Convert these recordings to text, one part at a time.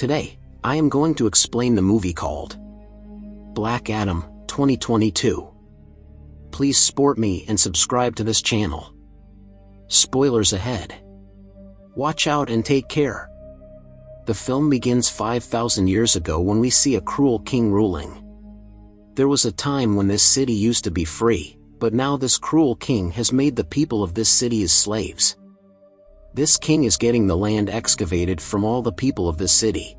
Today, I am going to explain the movie called Black Adam 2022. Please support me and subscribe to this channel. Spoilers ahead. Watch out and take care. The film begins 5,000 years ago when we see a cruel king ruling. There was a time when this city used to be free, but now this cruel king has made the people of this city his slaves. This king is getting the land excavated from all the people of this city.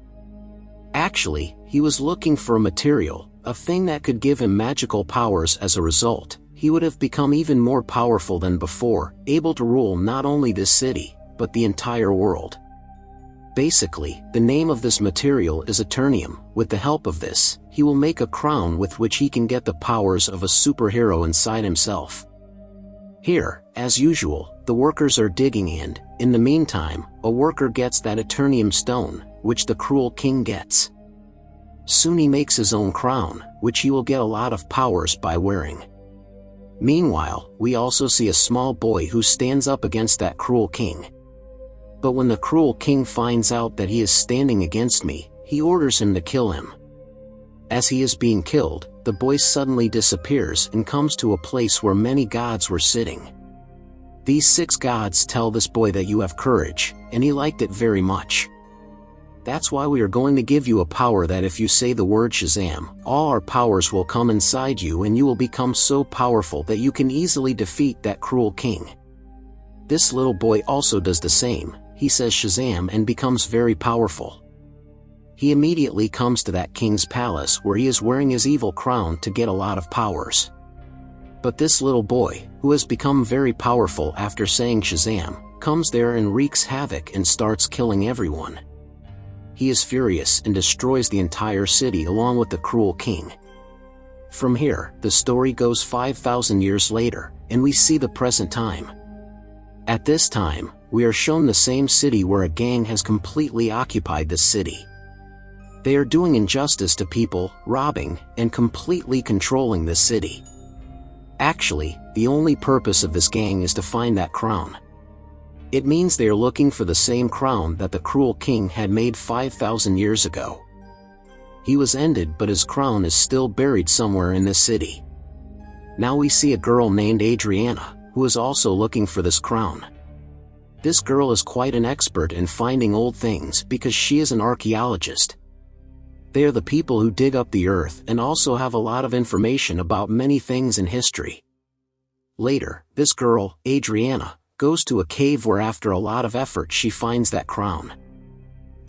Actually, he was looking for a material, a thing that could give him magical powers. As a result, he would have become even more powerful than before, able to rule not only this city, but the entire world. Basically, the name of this material is Eternium. With the help of this, he will make a crown with which he can get the powers of a superhero inside himself. Here, as usual, the workers are digging and, in the meantime, a worker gets that Eternium stone, which the cruel king gets. Soon he makes his own crown, which he will get a lot of powers by wearing. Meanwhile, we also see a small boy who stands up against that cruel king. But when the cruel king finds out that he is standing against me, he orders him to kill him. As he is being killed, the boy suddenly disappears and comes to a place where many gods were sitting. These 6 gods tell this boy that you have courage, and he liked it very much. That's why we are going to give you a power that if you say the word Shazam, all our powers will come inside you and you will become so powerful that you can easily defeat that cruel king. This little boy also does the same. He says Shazam and becomes very powerful. He immediately comes to that king's palace where he is wearing his evil crown to get a lot of powers. But this little boy, who has become very powerful after saying Shazam, comes there and wreaks havoc and starts killing everyone. He is furious and destroys the entire city along with the cruel king. From here, the story goes 5,000 years later, and we see the present time. At this time, we are shown the same city where a gang has completely occupied this city. They are doing injustice to people, robbing, and completely controlling this city. Actually, the only purpose of this gang is to find that crown. It means they are looking for the same crown that the cruel king had made 5,000 years ago. He was ended, but his crown is still buried somewhere in this city. Now we see a girl named Adriana, who is also looking for this crown. This girl is quite an expert in finding old things because she is an archaeologist. They are the people who dig up the earth and also have a lot of information about many things in history. Later, this girl, Adriana, goes to a cave where after a lot of effort she finds that crown.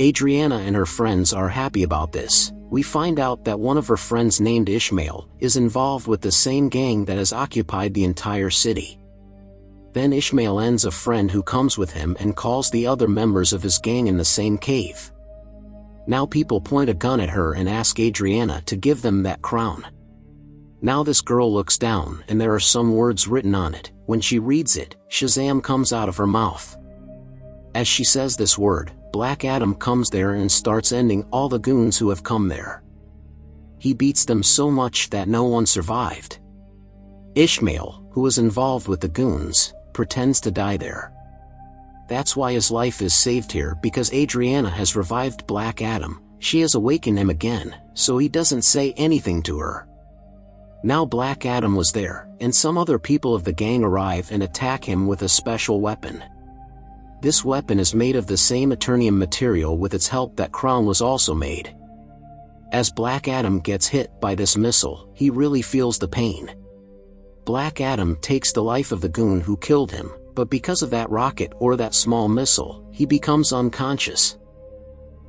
Adriana and her friends are happy about this. We find out that one of her friends named Ishmael is involved with the same gang that has occupied the entire city. Then Ishmael ends a friend who comes with him and calls the other members of his gang in the same cave. Now people point a gun at her and ask Adriana to give them that crown. Now this girl looks down and there are some words written on it. When she reads it, Shazam comes out of her mouth. As she says this word, Black Adam comes there and starts ending all the goons who have come there. He beats them so much that no one survived. Ishmael, who was involved with the goons, pretends to die there. That's why his life is saved here, because Adriana has revived Black Adam. She has awakened him again, so he doesn't say anything to her. Now Black Adam was there, and some other people of the gang arrive and attack him with a special weapon. This weapon is made of the same Eternium material with its help that crown was also made. As Black Adam gets hit by this missile, he really feels the pain. Black Adam takes the life of the goon who killed him, but because of that rocket or that small missile, he becomes unconscious.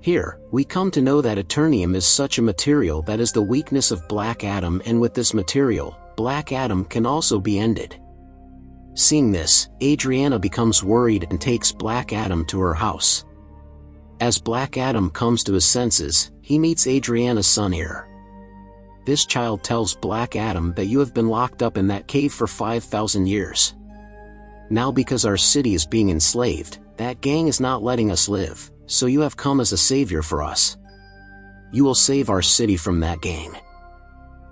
Here, we come to know that Eternium is such a material that is the weakness of Black Adam, and with this material, Black Adam can also be ended. Seeing this, Adriana becomes worried and takes Black Adam to her house. As Black Adam comes to his senses, he meets Adriana's son here. This child tells Black Adam that you have been locked up in that cave for 5,000 years. Now because our city is being enslaved, that gang is not letting us live, so you have come as a savior for us. You will save our city from that gang.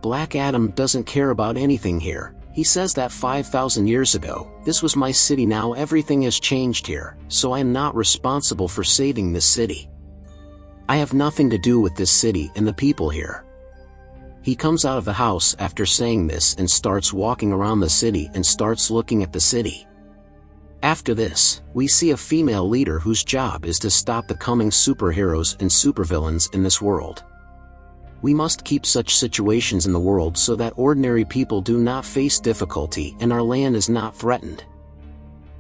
Black Adam doesn't care about anything here. He says that 5,000 years ago, this was my city. Now everything has changed here, so I am not responsible for saving this city. I have nothing to do with this city and the people here. He comes out of the house after saying this and starts walking around the city and starts looking at the city. After this, we see a female leader whose job is to stop the coming superheroes and supervillains in this world. We must keep such situations in the world so that ordinary people do not face difficulty and our land is not threatened.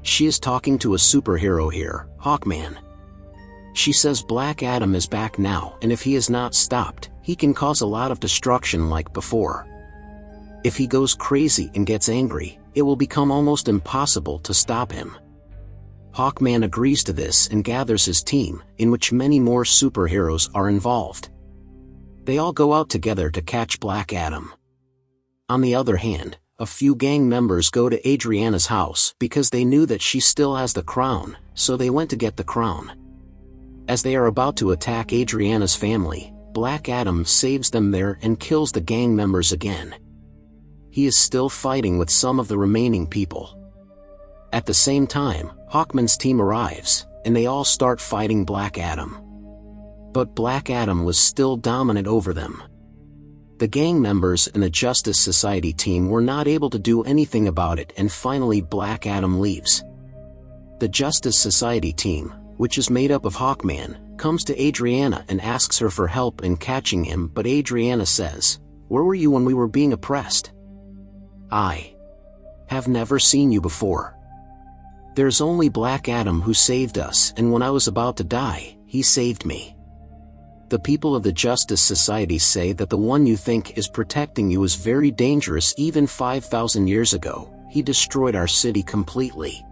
She is talking to a superhero here, Hawkman. She says Black Adam is back now, and if he is not stopped, he can cause a lot of destruction like before. If he goes crazy and gets angry, it will become almost impossible to stop him. Hawkman agrees to this and gathers his team, in which many more superheroes are involved. They all go out together to catch Black Adam. On the other hand, a few gang members go to Adriana's house because they knew that she still has the crown, so they went to get the crown. As they are about to attack Adriana's family, Black Adam saves them there and kills the gang members again. He is still fighting with some of the remaining people. At the same time, Hawkman's team arrives, and they all start fighting Black Adam. But Black Adam was still dominant over them. The gang members and the Justice Society team were not able to do anything about it, and finally Black Adam leaves. The Justice Society team, which is made up of Hawkman, comes to Adriana and asks her for help in catching him, but Adriana says, "Where were you when we were being oppressed? I have never seen you before. There's only Black Adam who saved us, and when I was about to die, he saved me." The people of the Justice Society say that the one you think is protecting you is very dangerous. Even 5,000 years ago, he destroyed our city completely.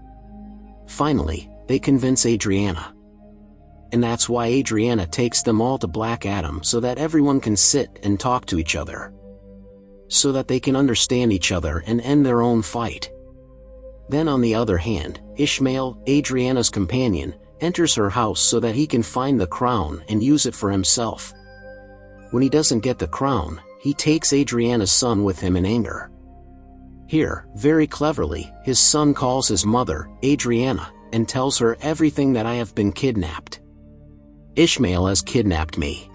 Finally, they convince Adriana. And that's why Adriana takes them all to Black Adam so that everyone can sit and talk to each other. So that they can understand each other and end their own fight. Then on the other hand, Ishmael, Adriana's companion, enters her house so that he can find the crown and use it for himself. When he doesn't get the crown, he takes Adriana's son with him in anger. Here, very cleverly, his son calls his mother, Adriana, and tells her everything, that I have been kidnapped. Ishmael has kidnapped me.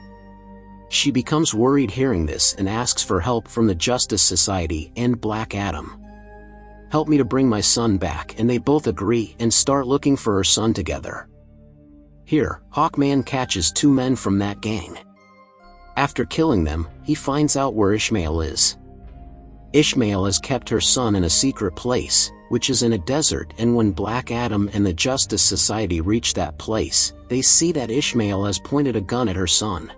She becomes worried hearing this and asks for help from the Justice Society and Black Adam. "Help me to bring my son back," and they both agree and start looking for her son together. Here, Hawkman catches 2 men from that gang. After killing them, he finds out where Ishmael is. Ishmael has kept her son in a secret place, which is in a desert, and when Black Adam and the Justice Society reach that place, they see that Ishmael has pointed a gun at her son.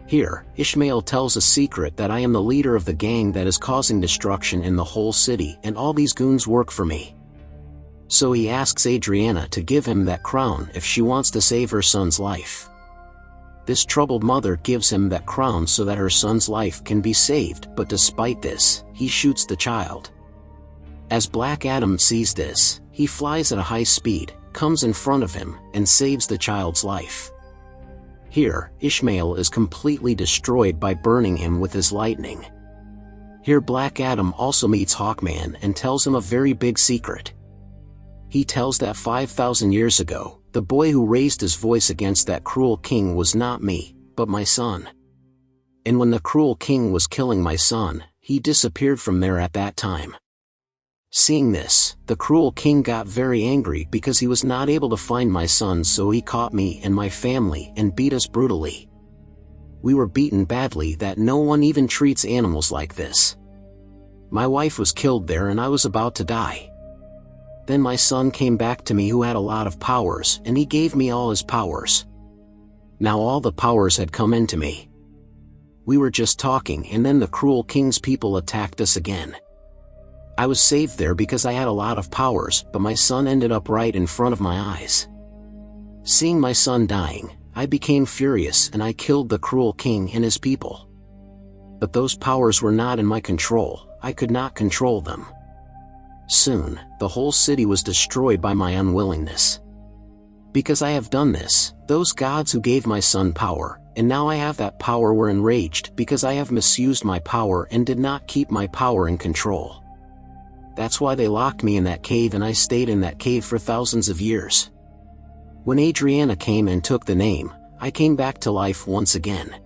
Here, Ishmael tells a secret, that I am the leader of the gang that is causing destruction in the whole city, and all these goons work for me. So he asks Adriana to give him that crown if she wants to save her son's life. This troubled mother gives him that crown so that her son's life can be saved, but despite this, he shoots the child. As Black Adam sees this, he flies at a high speed, comes in front of him, and saves the child's life. Here, Ishmael is completely destroyed by burning him with his lightning. Here Black Adam also meets Hawkman and tells him a very big secret. He tells that 5,000 years ago, the boy who raised his voice against that cruel king was not me, but my son. And when the cruel king was killing my son, he disappeared from there at that time. Seeing this, the cruel king got very angry because he was not able to find my son, so he caught me and my family and beat us brutally. We were beaten badly that no one even treats animals like this. My wife was killed there and I was about to die. Then my son came back to me who had a lot of powers, and he gave me all his powers. Now all the powers had come into me. We were just talking and then the cruel king's people attacked us again. I was saved there because I had a lot of powers, but my son ended up right in front of my eyes. Seeing my son dying, I became furious and I killed the cruel king and his people. But those powers were not in my control, I could not control them. Soon, the whole city was destroyed by my unwillingness. Because I have done this, those gods who gave my son power, and now I have that power, were enraged because I have misused my power and did not keep my power in control. That's why they locked me in that cave and I stayed in that cave for thousands of years. When Adriana came and took the name, I came back to life once again.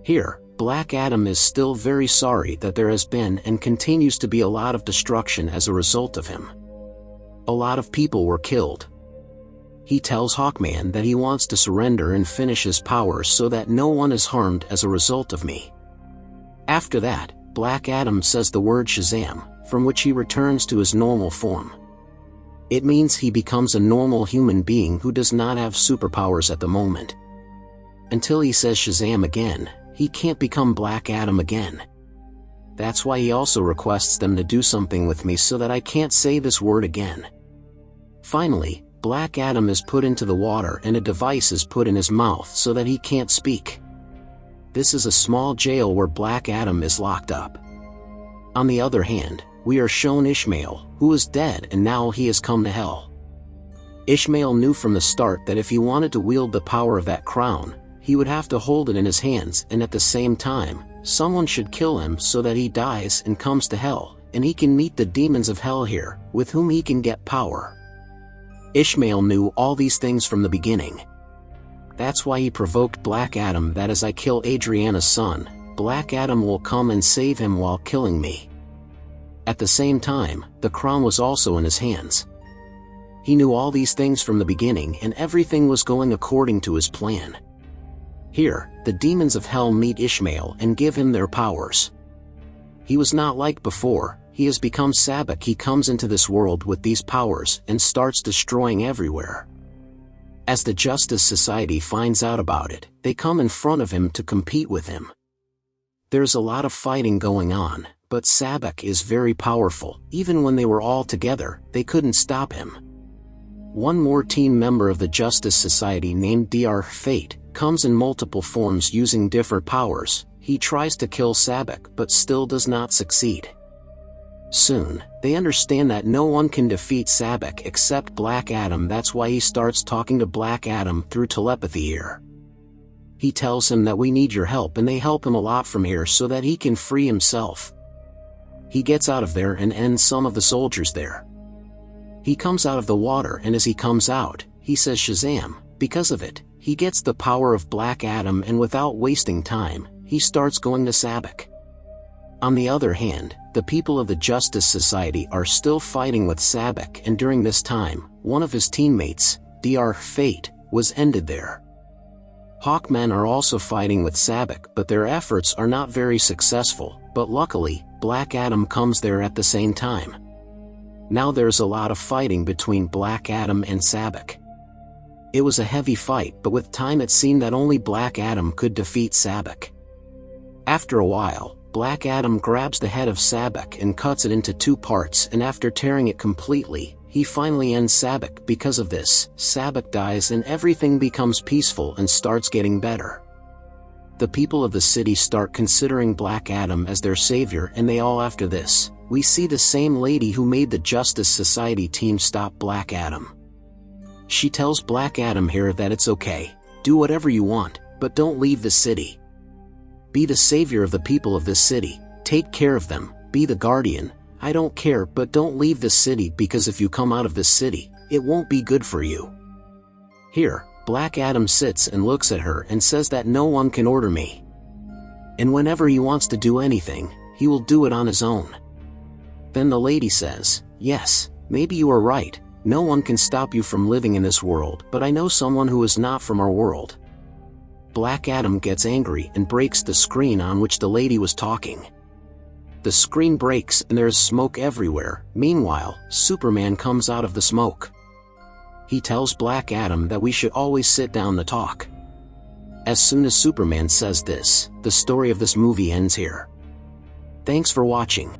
Here, Black Adam is still very sorry that there has been and continues to be a lot of destruction as a result of him. A lot of people were killed. He tells Hawkman that he wants to surrender and finish his powers so that no one is harmed as a result of me. After that, Black Adam says the word Shazam, from which he returns to his normal form. It means he becomes a normal human being who does not have superpowers at the moment. Until he says Shazam again, he can't become Black Adam again. That's why he also requests them to do something with me so that I can't say this word again. Finally, Black Adam is put into the water and a device is put in his mouth so that he can't speak. This is a small jail where Black Adam is locked up. On the other hand, we are shown Ishmael, who is dead and now he has come to hell. Ishmael knew from the start that if he wanted to wield the power of that crown, he would have to hold it in his hands, and at the same time, someone should kill him so that he dies and comes to hell, and he can meet the demons of hell here, with whom he can get power. Ishmael knew all these things from the beginning. That's why he provoked Black Adam that as I kill Adriana's son, Black Adam will come and save him while killing me. At the same time, the crown was also in his hands. He knew all these things from the beginning and everything was going according to his plan. Here, the demons of hell meet Ishmael and give him their powers. He was not like before, he has become Sabbac. He comes into this world with these powers and starts destroying everywhere. As the Justice Society finds out about it, they come in front of him to compete with him. There's a lot of fighting going on, but Sabbac is very powerful. Even when they were all together, they couldn't stop him. One more team member of the Justice Society named Dr. Fate comes in multiple forms using different powers. He tries to kill Sabbac but still does not succeed. Soon, they understand that no one can defeat Sabbac except Black Adam. That's why he starts talking to Black Adam through telepathy here. He tells him that we need your help and they help him a lot from here so that he can free himself. He gets out of there and ends some of the soldiers there. He comes out of the water and as he comes out, he says Shazam. Because of it, he gets the power of Black Adam and without wasting time, he starts going to Sabbac. On the other hand, the people of the Justice Society are still fighting with Sabbac, and during this time, one of his teammates, Dr. Fate, was ended there. Hawkman are also fighting with Sabbac but their efforts are not very successful, but luckily, Black Adam comes there at the same time. Now there's a lot of fighting between Black Adam and Sabbac. It was a heavy fight, but with time it seemed that only Black Adam could defeat Sabbac. After a while, Black Adam grabs the head of Sabbac and cuts it into two parts, and after tearing it completely, he finally ends Sabbac. Because of this, Sabbac dies and everything becomes peaceful and starts getting better. The people of the city start considering Black Adam as their savior, and they all after this. We see the same lady who made the Justice Society team stop Black Adam. She tells Black Adam here that it's okay, do whatever you want, but don't leave the city. Be the savior of the people of this city, take care of them, be the guardian. I don't care, but don't leave the city, because if you come out of this city, it won't be good for you. Here, Black Adam sits and looks at her and says that no one can order me. And whenever he wants to do anything, he will do it on his own. Then the lady says, yes, maybe you are right, no one can stop you from living in this world, but I know someone who is not from our world. Black Adam gets angry and breaks the screen on which the lady was talking. The screen breaks and there is smoke everywhere. Meanwhile, Superman comes out of the smoke. He tells Black Adam that we should always sit down to talk. As soon as Superman says this, the story of this movie ends here. Thanks for watching.